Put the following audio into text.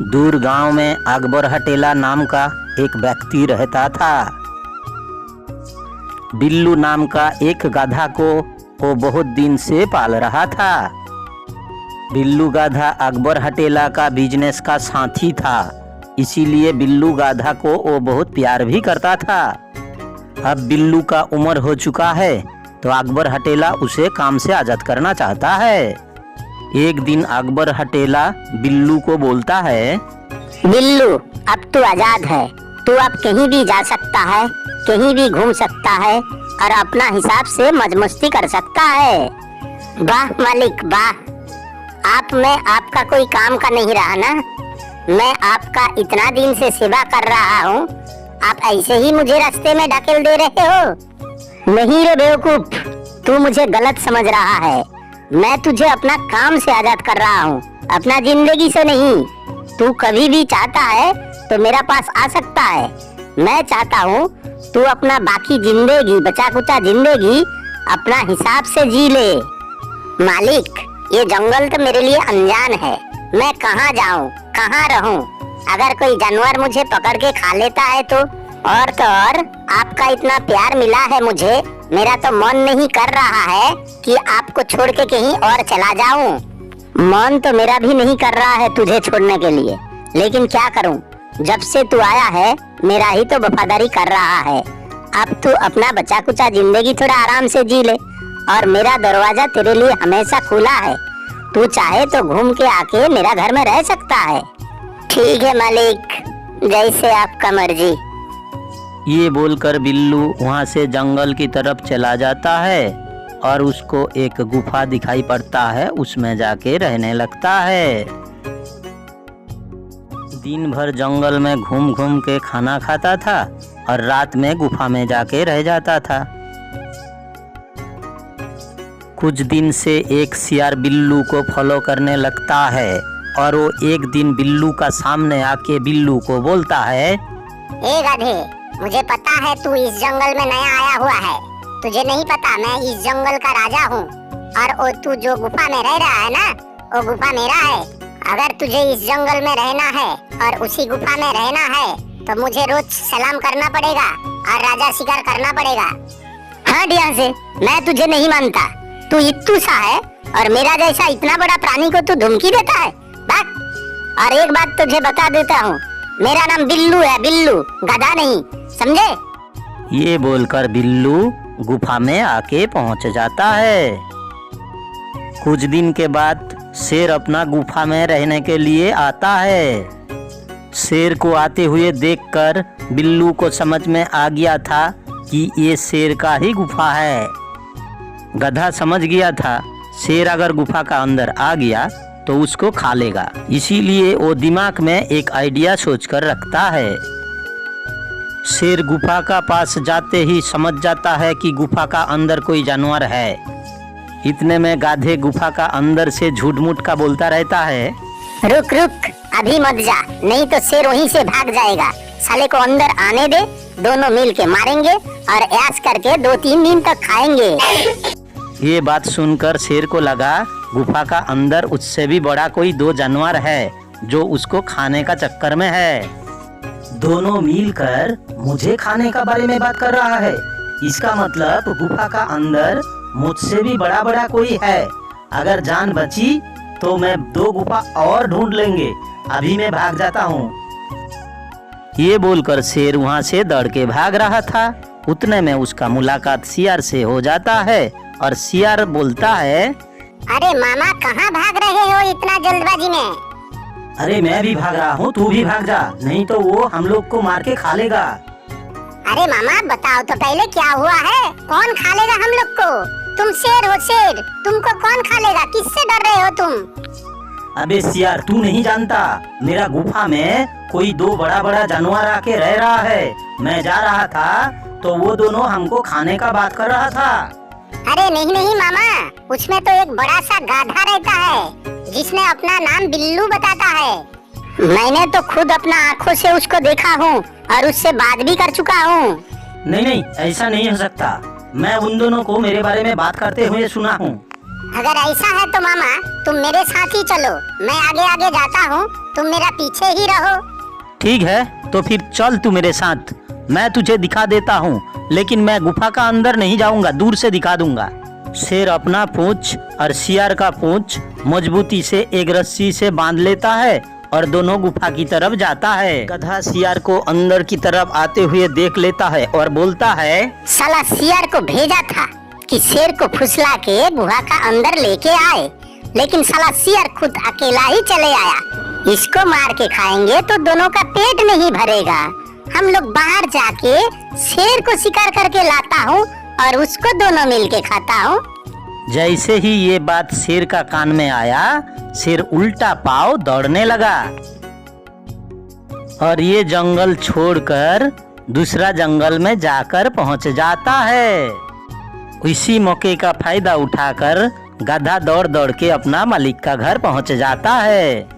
दूर गांव में अकबर हटेला नाम का एक व्यक्ति रहता था। बिल्लू नाम का एक गाधा को वो बहुत दिन से पाल रहा था। बिल्लू गाधा अकबर हटेला का बिजनेस का साथी था, इसीलिए बिल्लू गाधा को वो बहुत प्यार भी करता था। अब बिल्लू का उम्र हो चुका है तो अकबर हटेला उसे काम से आज़ाद करना चाहता है। एक दिन अकबर हटेला बिल्लू को बोलता है, बिल्लू, अब तू आजाद है। तू अब कहीं भी जा सकता है, कहीं भी घूम सकता है और अपना हिसाब से मौज मस्ती कर सकता है। वाह मालिक वाह, आप में आपका कोई काम का नहीं रहा ना। मैं आपका इतना दिन से सेवा कर रहा हूँ, आप ऐसे ही मुझे रास्ते में ढकेल दे रहे हो। नहीं रे बेवकूफ, तू मुझे गलत समझ रहा है। मैं तुझे अपना काम से आजाद कर रहा हूँ, अपना जिंदगी से नहीं। तू कभी भी चाहता है तो मेरा पास आ सकता है। मैं चाहता हूँ तू अपना बाकी जिंदगी, बचा कुचा जिंदगी अपना हिसाब से जी ले। मालिक, ये जंगल तो मेरे लिए अनजान है। मैं कहाँ जाऊँ, कहाँ रहूँ? अगर कोई जानवर मुझे पकड़ के खा लेता है तो और आपका इतना प्यार मिला है मुझे, मेरा तो मन नहीं कर रहा है कि आपको छोड़ के कहीं और चला जाऊं। मन तो मेरा भी नहीं कर रहा है तुझे छोड़ने के लिए, लेकिन क्या करूं, जब से तू आया है मेरा ही तो वफादारी कर रहा है। अब तू अपना बचा कुचा जिंदगी थोड़ा आराम से जी ले और मेरा दरवाजा तेरे लिए हमेशा खुला है। तू चाहे तो घूम के आके मेरा घर में रह सकता है। ठीक है मालिक, जैसे आपका मर्जी। ये बोलकर बिल्लू वहाँ से जंगल की तरफ चला जाता है और उसको एक गुफा दिखाई पड़ता है, उसमें जाके रहने लगता है। दिन भर जंगल में घूम घूम के खाना खाता था और रात में गुफा में जाके रह जाता था। कुछ दिन से एक सियार बिल्लू को फॉलो करने लगता है और वो एक दिन बिल्लू का सामने आके बिल्लू को बोलता है, ए गधे, मुझे पता है तू इस जंगल में नया आया हुआ है। तुझे नहीं पता मैं इस जंगल का राजा हूँ और वो तू जो गुफा में रह रहा है ना, वो गुफा मेरा है। अगर तुझे इस जंगल में रहना है और उसी गुफा में रहना है तो मुझे रोज सलाम करना पड़ेगा और राजा शिकार करना पड़ेगा। हाँ यहाँ से, मैं तुझे नहीं मानता। तू इत्तू सा है और मेरा जैसा इतना बड़ा प्राणी को तू धमकी देता है। बात और एक बात तुझे बता देता हूँ, मेरा नाम बिल्लू है, बिल्लू, गधा नहीं, समझे? ये बोलकर बिल्लू गुफा में आके पहुंच जाता है। कुछ दिन के बाद शेर अपना गुफा में रहने के लिए आता है। शेर को आते हुए देखकर बिल्लू को समझ में आ गया था कि ये शेर का ही गुफा है। गधा समझ गया था शेर अगर गुफा का अंदर आ गया तो उसको खा लेगा, इसीलिए वो दिमाग में एक आइडिया सोचकर रखता है। शेर गुफा का पास जाते ही समझ जाता है कि गुफा का अंदर कोई जानवर है। इतने में गाधे गुफा का अंदर से झूठ मूठ का बोलता रहता है, रुक रुक, अभी मत जा, नहीं तो शेर वहीं से भाग जाएगा। साले को अंदर आने दे, दोनों मिल के मारेंगे और ऐश करके 2-3 दिन तक खाएंगे। ये बात सुनकर शेर को लगा गुफा का अंदर उससे भी बड़ा कोई 2 जानवर है जो उसको खाने का चक्कर में है। दोनों मिलकर मुझे खाने का बारे में बात कर रहा है, इसका मतलब गुफा का अंदर मुझसे भी बड़ा बड़ा कोई है। अगर जान बची तो मैं 2 गुफा और ढूंढ लेंगे, अभी मैं भाग जाता हूँ। ये बोलकर शेर वहाँ से दौड़ के भाग रहा था। उतने में उसका मुलाकात सियार से हो जाता है और सियार बोलता है, अरे मामा, कहाँ भाग रहे हो इतना जल्दबाजी में? अरे मैं भी भाग रहा हूँ, तू भी भाग जा, नहीं तो वो हम लोग को मार के खा लेगा। अरे मामा, बताओ तो पहले क्या हुआ है? कौन खा लेगा हम लोग को? तुम शेर हो शेर, तुमको कौन खा लेगा? किससे डर रहे हो तुम? अबे सियार, तू नहीं जानता, मेरा गुफा में कोई 2 बड़ा बड़ा जानवर आके रह रहा है। मैं जा रहा था तो वो दोनों हमको खाने का बात कर रहा था। अरे नहीं नहीं मामा, उसमें तो एक बड़ा सा गाधा रहता है जिसने अपना नाम बिल्लू बताता है। मैंने तो खुद अपना आँखों से उसको देखा हूँ और उससे बात भी कर चुका हूँ। नहीं नहीं, ऐसा नहीं हो सकता, मैं उन दोनों को मेरे बारे में बात करते हुए सुना हूँ। अगर ऐसा है तो मामा तुम मेरे साथ ही चलो, मैं आगे आगे जाता हूँ, तुम मेरा पीछे ही रहो। ठीक है, तो फिर चल तू मेरे साथ, मैं तुझे दिखा देता हूँ, लेकिन मैं गुफा का अंदर नहीं जाऊंगा, दूर से दिखा दूंगा। शेर अपना पूंछ और सियार का पूंछ मजबूती से एक रस्सी से बांध लेता है और दोनों गुफा की तरफ जाता है। गधा सियार को अंदर की तरफ आते हुए देख लेता है और बोलता है, साला सियार को भेजा था कि शेर को फुसला के गुहा का अंदर लेके आए, लेकिन साला सियार खुद अकेला ही चले आया। इसको मार के खाएंगे तो दोनों का पेट नहीं भरेगा। हम लोग बाहर जाके शेर को शिकार करके लाता हूँ और उसको दोनों मिलके खाता हूँ। जैसे ही ये बात शेर का कान में आया, शेर उल्टा पाँव दौड़ने लगा और ये जंगल छोड़कर दूसरा जंगल में जाकर पहुंच जाता है। इसी मौके का फायदा उठाकर गधा दौड़ दौड़ के अपना मालिक का घर पहुंच जाता है।